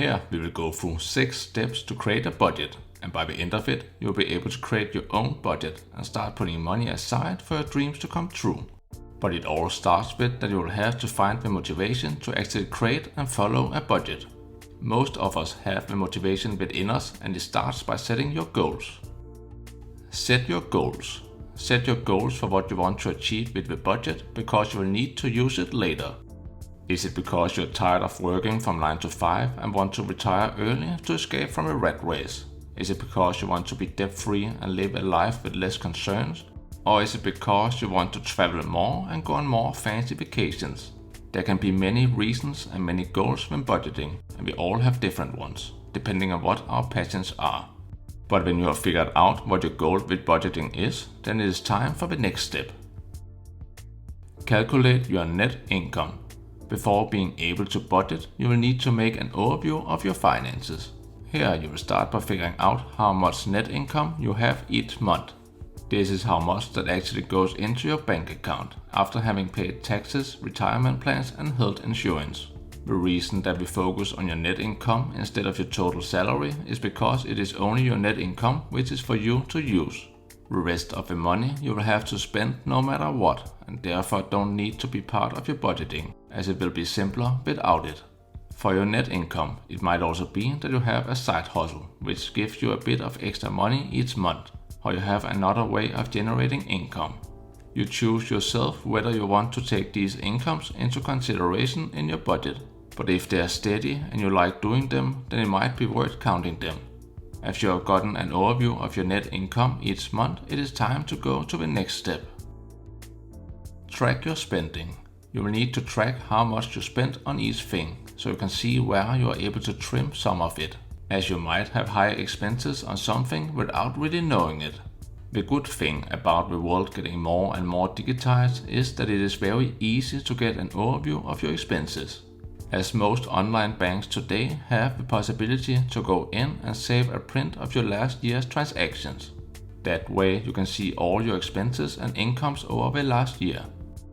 Here we will go through 6 steps to create a budget, and by the end of it, you'll be able to create your own budget and start putting money aside for your dreams to come true. But it all starts with that you will have to find the motivation to actually create and follow a budget. Most of us have the motivation within us, and it starts by setting your goals. Set your goals. Set your goals for what you want to achieve with the budget, because you will need to use it later. Is it because you're tired of working from 9 to 5 and want to retire early to escape from a rat race? Is it because you want to be debt-free and live a life with less concerns? Or is it because you want to travel more and go on more fancy vacations? There can be many reasons and many goals when budgeting, and we all have different ones, depending on what our passions are. But when you have figured out what your goal with budgeting is, then it is time for the next step. Calculate your net income. Before being able to budget, you will need to make an overview of your finances. Here you will start by figuring out how much net income you have each month. This is how much that actually goes into your bank account after having paid taxes, retirement plans and health insurance. The reason that we focus on your net income instead of your total salary is because it is only your net income which is for you to use. The rest of the money you will have to spend no matter what, and therefore don't need to be part of your budgeting, as it will be simpler without it. For your net income, it might also be that you have a side hustle, which gives you a bit of extra money each month, or you have another way of generating income. You choose yourself whether you want to take these incomes into consideration in your budget, but if they are steady and you like doing them, then it might be worth counting them. After you have gotten an overview of your net income each month, it is time to go to the next step. Track your spending. You will need to track how much you spend on each thing, so you can see where you are able to trim some of it, as you might have higher expenses on something without really knowing it. The good thing about the world getting more and more digitized is that it is very easy to get an overview of your expenses, as most online banks today have the possibility to go in and save a print of your last year's transactions. That way you can see all your expenses and incomes over the last year.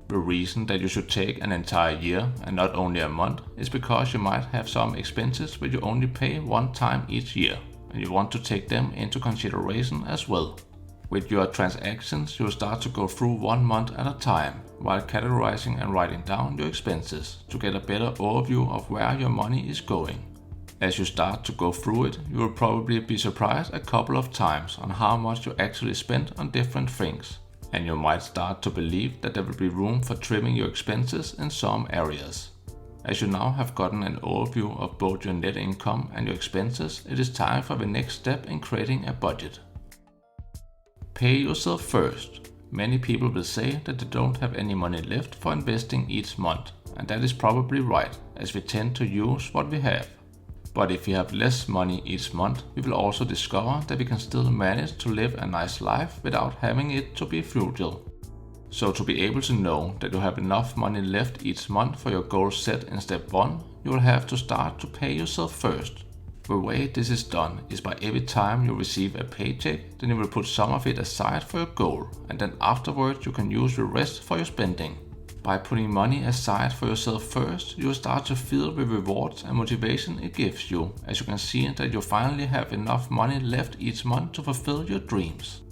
The reason that you should take an entire year and not only a month is because you might have some expenses which you only pay one time each year, and you want to take them into consideration as well. With your transactions, you'll start to go through 1 month at a time, while categorizing and writing down your expenses to get a better overview of where your money is going. As you start to go through it, you will probably be surprised a couple of times on how much you actually spent on different things. And you might start to believe that there will be room for trimming your expenses in some areas. As you now have gotten an overview of both your net income and your expenses, it is time for the next step in creating a budget. Pay yourself first. Many people will say that they don't have any money left for investing each month, and that is probably right, as we tend to use what we have. But if we have less money each month, we will also discover that we can still manage to live a nice life without having it to be frugal. So to be able to know that you have enough money left each month for your goals set in step 1, you will have to start to pay yourself first. The way this is done is by every time you receive a paycheck, then you will put some of it aside for your goal, and then afterwards you can use the rest for your spending. By putting money aside for yourself first, you will start to feel the rewards and motivation it gives you, as you can see that you finally have enough money left each month to fulfill your dreams.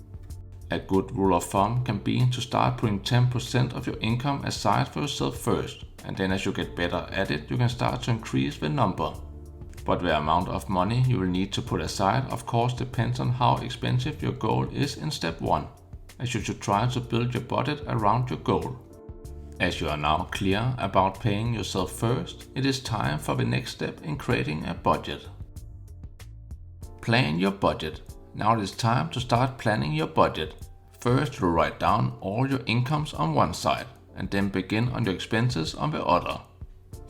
A good rule of thumb can be to start putting 10% of your income aside for yourself first, and then as you get better at it, you can start to increase the number. But the amount of money you will need to put aside of course depends on how expensive your goal is in step 1, as you should try to build your budget around your goal. As you are now clear about paying yourself first, it is time for the next step in creating a budget. Plan your budget. Now it is time to start planning your budget. First you write down all your incomes on one side, and then begin on your expenses on the other.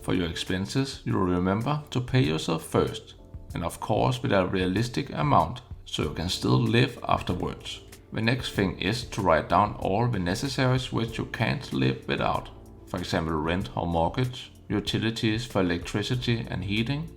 For your expenses, you will remember to pay yourself first, and of course with a realistic amount, so you can still live afterwards. The next thing is to write down all the necessaries which you can't live without. For example, rent or mortgage, utilities for electricity and heating,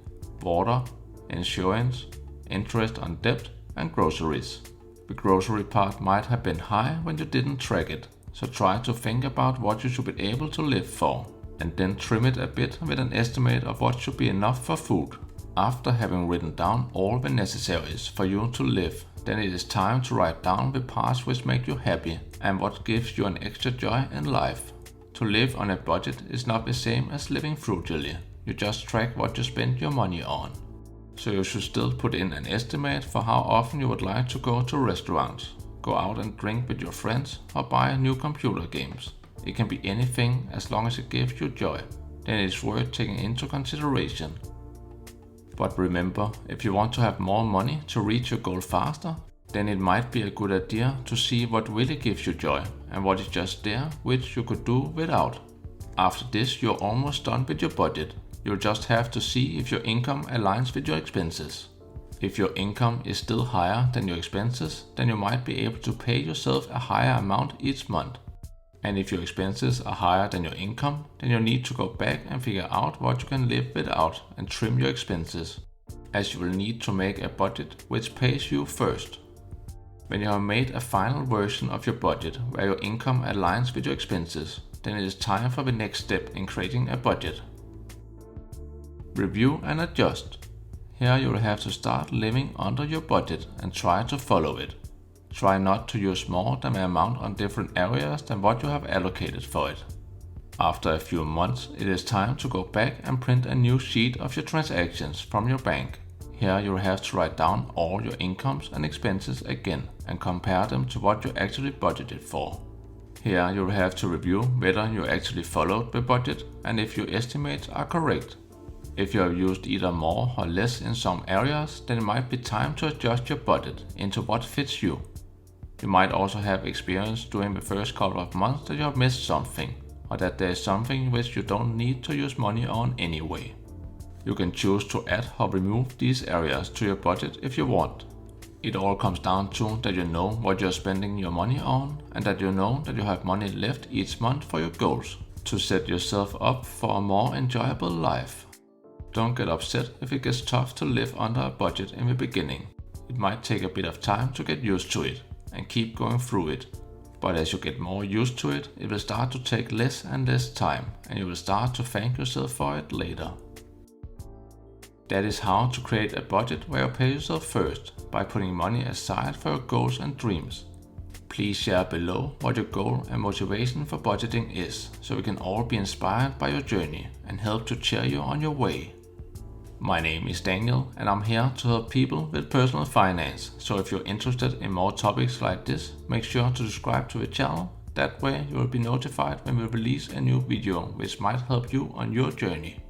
water, insurance, interest on debt, and groceries. The grocery part might have been high when you didn't track it, so try to think about what you should be able to live for, and then trim it a bit with an estimate of what should be enough for food. After having written down all the necessaries for you to live, then it is time to write down the parts which make you happy and what gives you an extra joy in life. To live on a budget is not the same as living frugally. You just track what you spend your money on. So you should still put in an estimate for how often you would like to go to restaurants, go out and drink with your friends, or buy new computer games. It can be anything as long as it gives you joy. Then it is worth taking into consideration. But remember, if you want to have more money to reach your goal faster, then it might be a good idea to see what really gives you joy and what is just there which you could do without. After this, you're almost done with your budget. You'll just have to see if your income aligns with your expenses. If your income is still higher than your expenses, then you might be able to pay yourself a higher amount each month. And if your expenses are higher than your income, then you need to go back and figure out what you can live without and trim your expenses, as you will need to make a budget which pays you first. When you have made a final version of your budget where your income aligns with your expenses, then it is time for the next step in creating a budget. Review and adjust. Here you will have to start living under your budget and try to follow it. Try not to use more than the amount on different areas than what you have allocated for it. After a few months, it is time to go back and print a new sheet of your transactions from your bank. Here you will have to write down all your incomes and expenses again and compare them to what you actually budgeted for. Here you will have to review whether you actually followed the budget and if your estimates are correct. If you have used either more or less in some areas, then it might be time to adjust your budget into what fits you. You might also have experienced during the first couple of months that you have missed something, or that there is something which you don't need to use money on anyway. You can choose to add or remove these areas to your budget if you want. It all comes down to that you know what you're spending your money on and that you know that you have money left each month for your goals to set yourself up for a more enjoyable life. Don't get upset if it gets tough to live under a budget in the beginning. It might take a bit of time to get used to it and keep going through it. But as you get more used to it, it will start to take less and less time and you will start to thank yourself for it later. That is how to create a budget where you pay yourself first, by putting money aside for your goals and dreams. Please share below what your goal and motivation for budgeting is, so we can all be inspired by your journey and help to cheer you on your way. My name is Daniel and I'm here to help people with personal finance, so if you're interested in more topics like this, make sure to subscribe to the channel. That way you will be notified when we release a new video which might help you on your journey.